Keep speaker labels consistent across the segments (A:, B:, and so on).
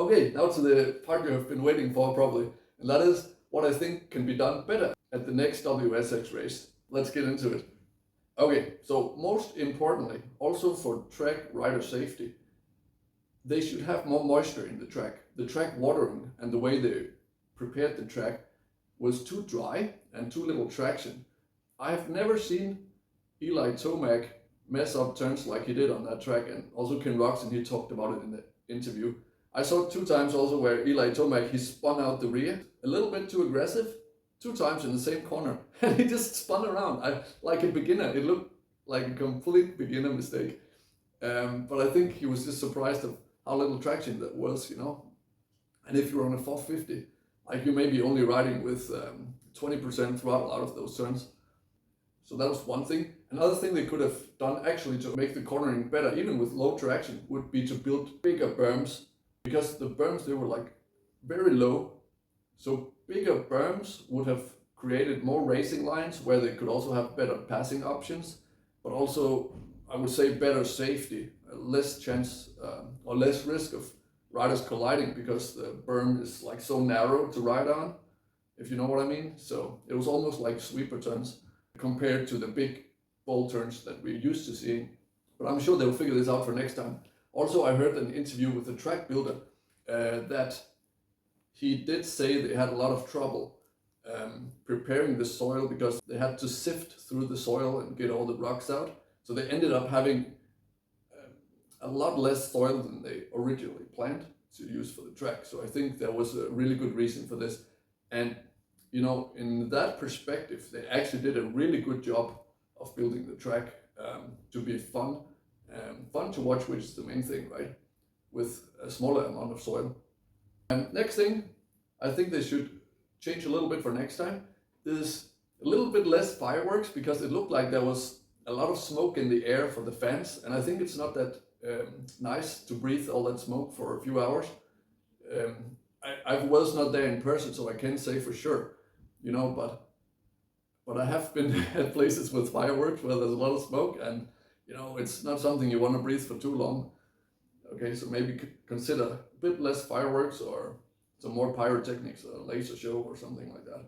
A: Okay, now to the part you have been waiting for probably, and that is what I think can be done better at the next WSX race. Let's get into it. Okay, so most importantly, also for track rider safety, they should have more moisture in the track. The track watering and the way they prepared the track was too dry and too little traction. I have never seen Eli Tomac mess up turns like he did on that track, and also Ken Roxon, he talked about it in the interview. I saw it 2 times also where Eli Tomac, he spun out the rear a little bit too aggressive, 2 times in the same corner, and he just spun around like a beginner. It looked like a complete beginner mistake, but I think he was just surprised of how little traction that was, you know. And if you're on a 450, like you may be only riding with 20% throttle out of those turns. So that was one thing. Another thing they could have done actually to make the cornering better, even with low traction, would be to build bigger berms, because the berms, they were like very low. So bigger berms would have created more racing lines where they could also have better passing options, but also I would say better safety, less chance or less risk of riders colliding, because the berm is like so narrow to ride on, if you know what I mean. So it was almost like sweeper turns compared to the big bowl turns that we're used to seeing. But I'm sure they'll figure this out for next time. Also, I heard an interview with the track builder that he did say they had a lot of trouble preparing the soil, because they had to sift through the soil and get all the rocks out. So they ended up having a lot less soil than they originally planned to use for the track. So I think there was a really good reason for this. And you know, in that perspective, they actually did a really good job of building the track to be fun to watch, which is the main thing, right? With a smaller amount of soil. And next thing, I think they should change a little bit for next time. There's a little bit less fireworks, because it looked like there was a lot of smoke in the air for the fans, and I think it's not that nice to breathe all that smoke for a few hours. I was not there in person, so I can't say for sure, you know, but I have been at places with fireworks where there's a lot of smoke, and you know, it's not something you want to breathe for too long. Okay, so maybe consider a bit less fireworks or some more pyrotechnics, a laser show or something like that.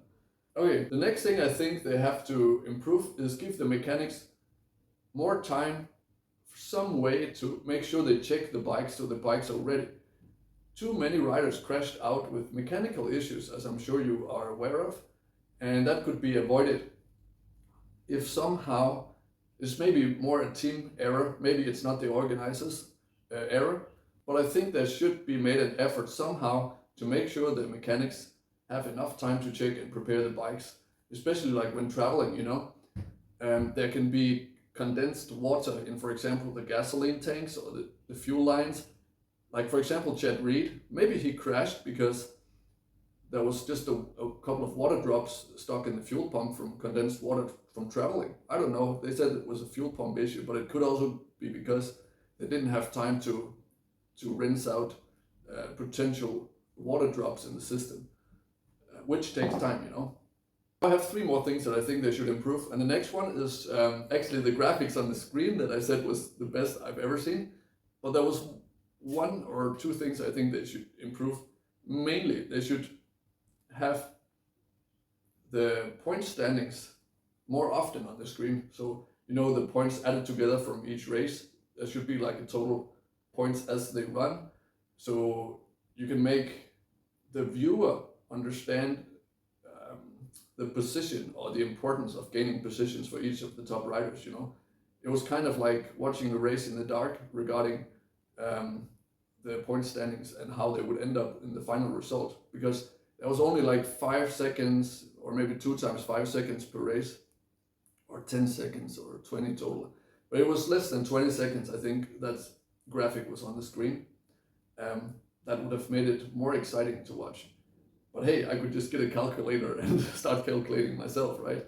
A: Okay, the next thing I think they have to improve is give the mechanics more time, some way to make sure they check the bikes so the bikes are ready. Too many riders crashed out with mechanical issues, as I'm sure you are aware of, and that could be avoided if somehow, this may be more a team error, maybe it's not the organizers' error, but I think there should be made an effort somehow to make sure the mechanics have enough time to check and prepare the bikes, especially like when traveling, you know. There can be condensed water in, for example, the gasoline tanks or the fuel lines. Like for example, Chad Reed, maybe he crashed because there was just a couple of water drops stuck in the fuel pump from condensed water from traveling. I don't know, they said it was a fuel pump issue, but it could also be because they didn't have time to rinse out potential water drops in the system, which takes time, you know. I have 3 more things that I think they should improve, and the next one is actually the graphics on the screen that I said was the best I've ever seen. But there was 1 or 2 things I think they should improve. Mainly, they should have the point standings more often on the screen. So, you know, the points added together from each race, there should be like a total points as they run. So you can make the viewer understand the position or the importance of gaining positions for each of the top riders, you know. It was kind of like watching the race in the dark regarding the point standings and how they would end up in the final result, because there was only like 5 seconds or maybe 2 times 5 seconds per race, or 10 seconds or 20 total. But it was less than 20 seconds, I think, that graphic was on the screen. That would have made it more exciting to watch. But hey, I could just get a calculator and start calculating myself, right?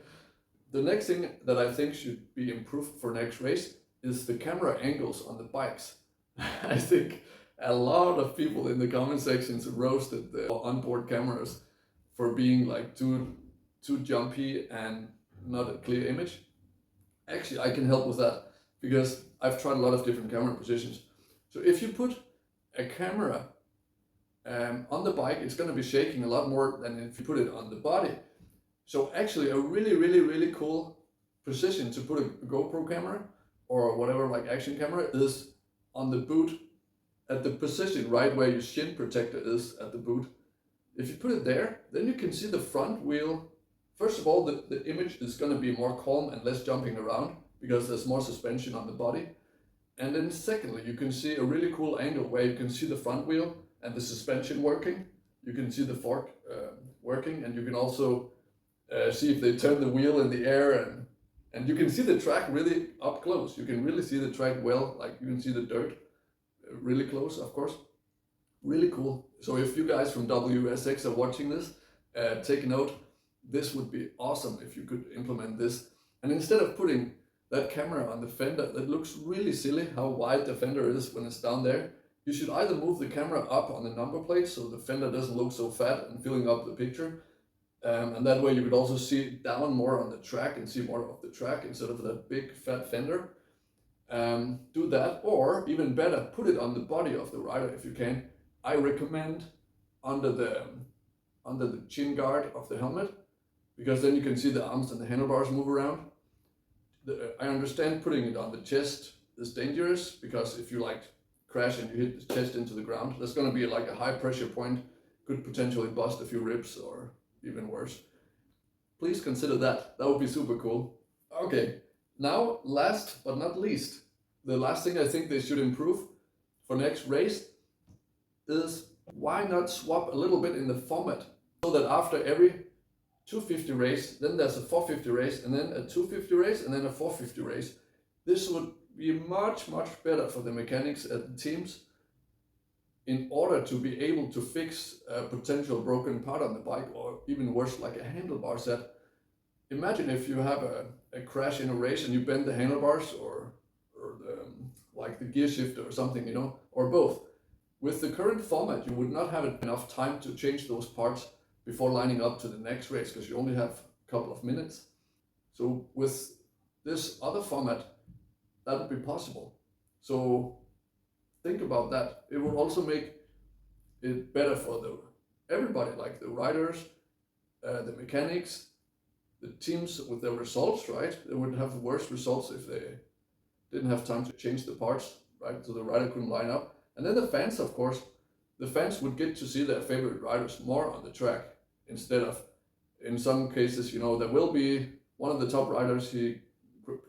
A: The next thing that I think should be improved for next race is the camera angles on the bikes. I think a lot of people in the comment sections roasted the onboard cameras for being like too jumpy and not a clear image. Actually, I can help with that, because I've tried a lot of different camera positions. So if you put a camera on the bike, it's going to be shaking a lot more than if you put it on the body. So actually a really cool position to put a GoPro camera or whatever, like action camera, is on the boot at the position right where your shin protector is at the boot. If you put it there, then you can see the front wheel. First of all, the image is going to be more calm and less jumping around because there's more suspension on the body. And then secondly, you can see a really cool angle where you can see the front wheel and the suspension working. You can see the fork working, and you can also see if they turn the wheel in the air, and you can see the track really up close. You can really see the track well, like you can see the dirt really close, of course. Really cool. So if you guys from WSX are watching this, take note. This would be awesome if you could implement this. And instead of putting that camera on the fender, that looks really silly how wide the fender is when it's down there, you should either move the camera up on the number plate so the fender doesn't look so fat and filling up the picture. And that way you could also see down more on the track and see more of the track instead of that big fat fender. Do that, or even better, put it on the body of the rider if you can. I recommend under the chin guard of the helmet, because then you can see the arms and the handlebars move around. I understand putting it on the chest is dangerous, because if you like crash and you hit the chest into the ground, there's going to be like a high pressure point, could potentially bust a few ribs or even worse. Please consider that. That would be super cool. Okay, now last but not least, the last thing I think they should improve for next race is why not swap a little bit in the format, so that after every 250 race, then there's a 450 race, and then a 250 race, and then a 450 race. This would be much better for the mechanics at the teams in order to be able to fix a potential broken part on the bike, or even worse, like a handlebar set. Imagine if you have a crash in a race and you bend the handlebars or like the gear shifter or something, you know, or both. With the current format, you would not have enough time to change those parts before lining up to the next race, because you only have a couple of minutes. So with this other format, that would be possible. So think about that. It will also make it better for everybody, like the riders, the mechanics, the teams with their results, right? They would have worse results if they didn't have time to change the parts, right? So the rider couldn't line up. And then the fans, of course, the fans would get to see their favorite riders more on the track, instead of, in some cases, you know, there will be one of the top riders, he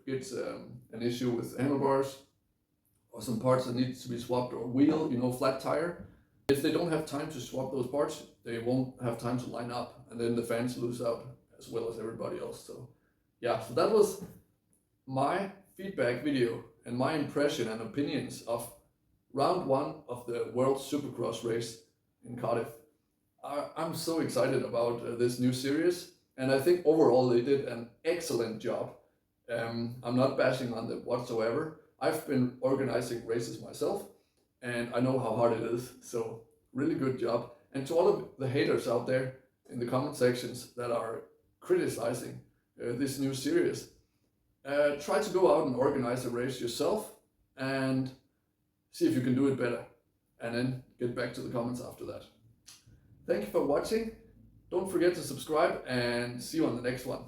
A: gets an issue with handlebars or some parts that needs to be swapped, or wheel, you know, flat tire. If they don't have time to swap those parts, they won't have time to line up, and then the fans lose out as well as everybody else. So yeah, so that was my feedback video and my impression and opinions of round 1 of the World Supercross race in Cardiff. I'm so excited about this new series, and I think overall they did an excellent job. I'm not bashing on them whatsoever. I've been organizing races myself, and I know how hard it is, so really good job. And to all of the haters out there in the comment sections that are criticizing this new series, try to go out and organize a race yourself and see if you can do it better, and then get back to the comments after that. Thank you for watching. Don't forget to subscribe, and see you on the next one.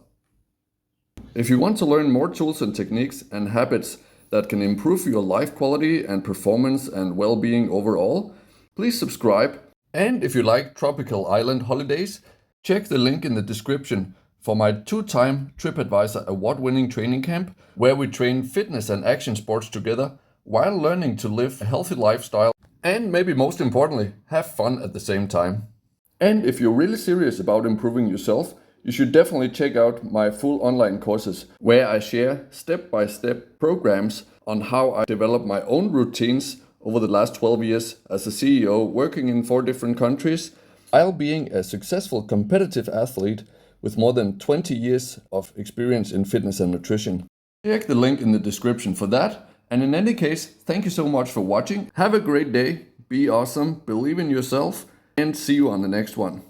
A: If you want to learn more tools and techniques and habits that can improve your life quality and performance and well-being overall, please subscribe. And if you like tropical island holidays, check the link in the description for my 2-time TripAdvisor award-winning training camp, where we train fitness and action sports together while learning to live a healthy lifestyle, and maybe most importantly, have fun at the same time. And if you're really serious about improving yourself, you should definitely check out my full online courses, where I share step-by-step programs on how I developed my own routines over the last 12 years as a CEO, working in 4 different countries, while being a successful competitive athlete with more than 20 years of experience in fitness and nutrition. Check the link in the description for that. And in any case, thank you so much for watching. Have a great day, be awesome, believe in yourself, and see you on the next one.